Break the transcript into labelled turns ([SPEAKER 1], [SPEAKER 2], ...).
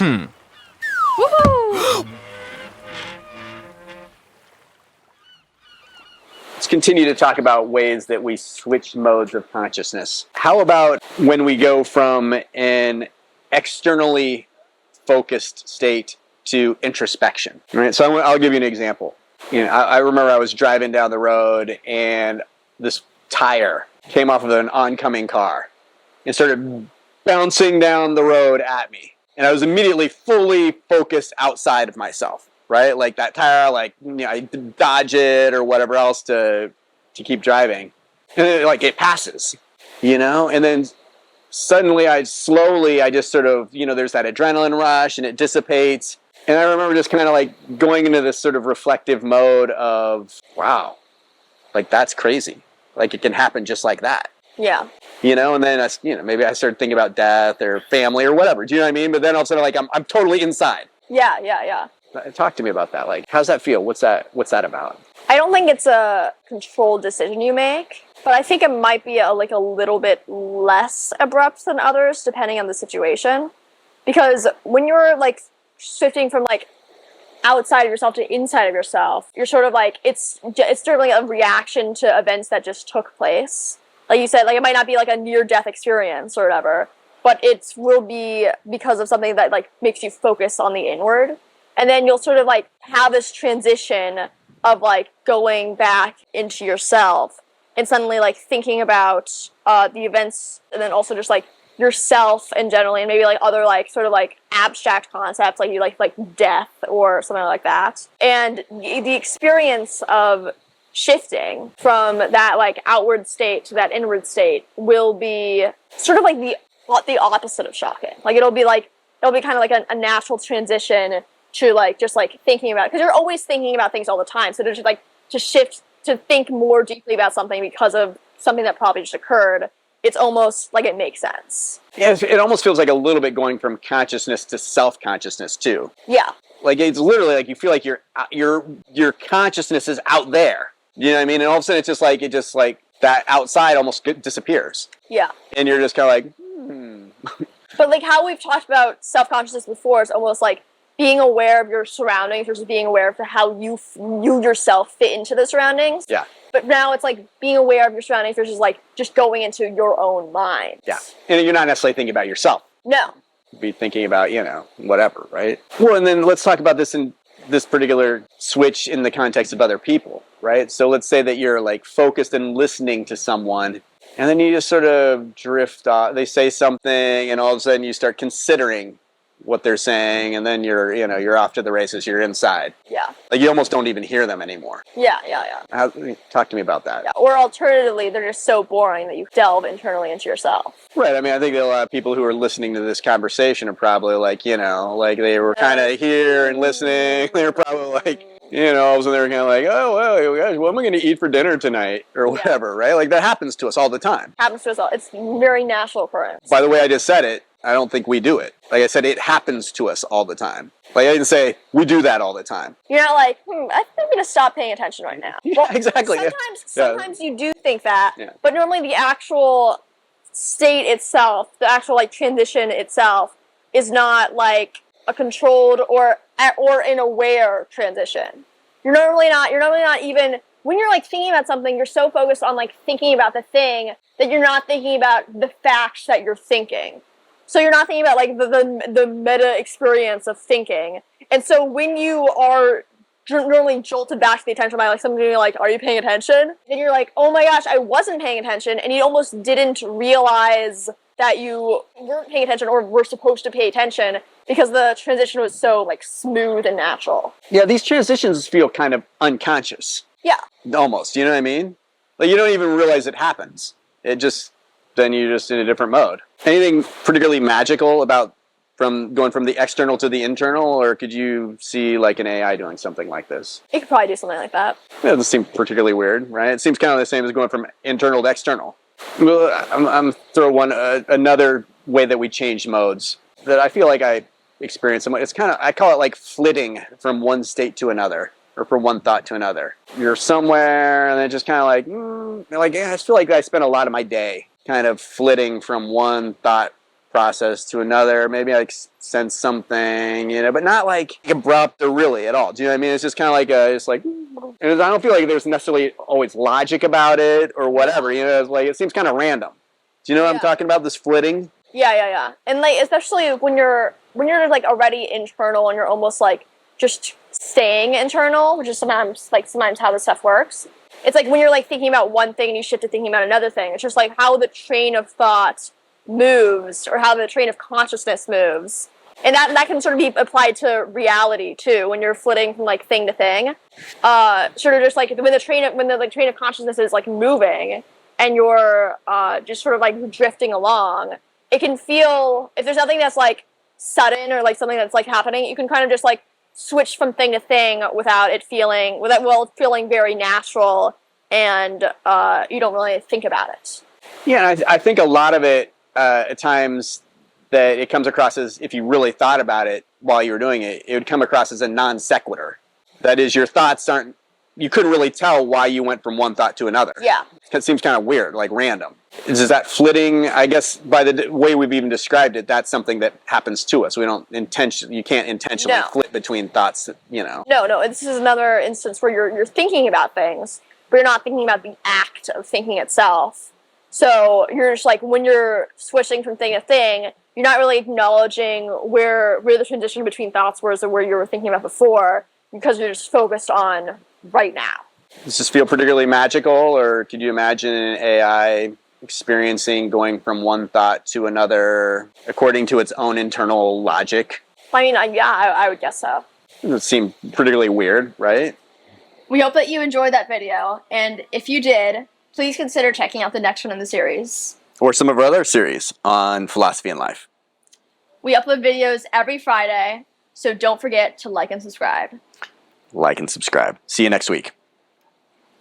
[SPEAKER 1] Woohoo!
[SPEAKER 2] Let's continue to talk about ways that we switch modes of consciousness. How about when we go from an externally focused state to introspection? Right. So I'll give you an example. I remember I was driving down the road and this tire came off of an oncoming car and started bouncing down the road at me. And I was immediately fully focused outside of myself. Right, like that tire, I dodge it or whatever else to keep driving, and then, it passes, and then suddenly I just sort of, there's that adrenaline rush and it dissipates, and I remember just kind of going into this sort of reflective mode of, wow, that's crazy, it can happen just like that.
[SPEAKER 1] Yeah.
[SPEAKER 2] And then maybe I started thinking about death or family or whatever. Do you know what I mean? But then all of a sudden, I'm totally inside.
[SPEAKER 1] Yeah.
[SPEAKER 2] Talk to me about that. How's that feel? What's that about?
[SPEAKER 1] I don't think it's a controlled decision you make, but I think it might be a little bit less abrupt than others, depending on the situation. Because when you're shifting from outside of yourself to inside of yourself, you're sort of it's sort of a reaction to events that just took place. Like you said, it might not be a near-death experience or whatever, but it will be because of something that makes you focus on the inward. And then you'll sort of have this transition of going back into yourself and suddenly thinking about the events, and then also just yourself and generally, and maybe other sort of abstract concepts like death or something like that. And the experience of shifting from that outward state to that inward state will be sort of the opposite of shocking. It'll be kind of a natural transition to just thinking about it, because you're always thinking about things all the time. So to just to shift to think more deeply about something because of something that probably just occurred, it's almost it makes sense.
[SPEAKER 2] Yeah, it almost feels a little bit going from consciousness to self-consciousness too.
[SPEAKER 1] Yeah.
[SPEAKER 2] It's literally you feel your consciousness is out there. You know what I mean? And all of a sudden it's just that outside almost disappears.
[SPEAKER 1] Yeah.
[SPEAKER 2] And you're just kind of
[SPEAKER 1] But how we've talked about self-consciousness before, it's almost being aware of your surroundings versus being aware of how you yourself fit into the surroundings.
[SPEAKER 2] Yeah.
[SPEAKER 1] But now it's being aware of your surroundings versus just going into your own mind.
[SPEAKER 2] Yeah. And you're not necessarily thinking about yourself.
[SPEAKER 1] No.
[SPEAKER 2] Be thinking about, whatever, right? Well, and then let's talk about this in this particular switch in the context of other people, right? So let's say that you're focused and listening to someone, and then you just sort of drift off. They say something, and all of a sudden you start considering what they're saying, and then you're off to the races. You're inside.
[SPEAKER 1] Yeah.
[SPEAKER 2] You almost don't even hear them anymore.
[SPEAKER 1] Yeah.
[SPEAKER 2] Talk to me about that.
[SPEAKER 1] Yeah. Or alternatively, they're just so boring that you delve internally into yourself.
[SPEAKER 2] Right. I mean, I think that a lot of people who are listening to this conversation are probably they were kind of here and listening. They were probably all of a sudden they were kind of oh, well, guys, what am I going to eat for dinner tonight? Or whatever, right? That happens to us all the time.
[SPEAKER 1] Happens to us all. It's very natural occurrence.
[SPEAKER 2] By the way I just said it, I don't think we do it. Like I said, it happens to us all the time. I didn't say we do that all the time.
[SPEAKER 1] You're not I think I'm going to stop paying attention right now.
[SPEAKER 2] Yeah, exactly.
[SPEAKER 1] Sometimes you do think that,
[SPEAKER 2] yeah.
[SPEAKER 1] But normally the actual state itself, the actual transition itself, is not a controlled or an aware transition. You're normally not even, when you're thinking about something, you're so focused on thinking about the thing that you're not thinking about the facts that you're thinking. So you're not thinking about the meta experience of thinking. And so when you are normally jolted back to the attention by somebody being are you paying attention? Then you're oh my gosh, I wasn't paying attention, and you almost didn't realize that you weren't paying attention or were supposed to pay attention because the transition was so smooth and natural.
[SPEAKER 2] Yeah, these transitions feel kind of unconscious.
[SPEAKER 1] Yeah.
[SPEAKER 2] Almost, you know what I mean? You don't even realize it happens. Then you're just in a different mode. Anything particularly magical about going from the external to the internal, or could you see an AI doing something like this?
[SPEAKER 1] It could probably do something like that.
[SPEAKER 2] It doesn't seem particularly weird, right? It seems kind of the same as going from internal to external. Well, I'm throw another way that we change modes that I feel I experience. It's I call it flitting from one state to another, or from one thought to another. You're somewhere, and then just kind of I just feel I spend a lot of my day kind of flitting from one thought process to another, maybe like sense something, but not like abrupt or really at all. Do you know what I mean? It's just kind of like it's like, and I don't feel like there's necessarily always logic about it or whatever. It's like it seems kind of random. Do you know what I'm talking about? This flitting.
[SPEAKER 1] Yeah. And like especially when you're like already internal and you're almost like just staying internal, which is sometimes how this stuff works. It's like when you're like thinking about one thing and you shift to thinking about another thing. It's just like how the train of thought moves or how the train of consciousness moves. And that can sort of be applied to reality too, when you're flitting from like thing to thing. Sort of just like when the train of consciousness is like moving and you're just sort of like drifting along, it can feel, if there's nothing that's like sudden or like something that's like happening, you can kind of just like switch from thing to thing without feeling very natural, and you don't really think about it.
[SPEAKER 2] Yeah, and I think a lot of it at times that it comes across as, if you really thought about it while you were doing it, it would come across as a non sequitur. That is, your thoughts you couldn't really tell why you went from one thought to another.
[SPEAKER 1] Yeah.
[SPEAKER 2] It seems kind of weird, like random. Is that flitting? I guess by the way we've even described it, that's something that happens to us. You can't intentionally flit between thoughts, No,
[SPEAKER 1] this is another instance where you're thinking about things, but you're not thinking about the act of thinking itself. So you're just like, when you're switching from thing to thing, you're not really acknowledging where the transition between thoughts was or where you were thinking about before, because you're just focused on right now.
[SPEAKER 2] Does this feel particularly magical, or could you imagine an AI experiencing going from one thought to another according to its own internal logic?
[SPEAKER 1] I mean, I would guess so.
[SPEAKER 2] It would seem particularly weird, right?
[SPEAKER 1] We hope that you enjoyed that video, and if you did, please consider checking out the next one in the series.
[SPEAKER 2] Or some of our other series on philosophy and life.
[SPEAKER 1] We upload videos every Friday, so don't forget to like and subscribe.
[SPEAKER 2] Like and subscribe. See you next week.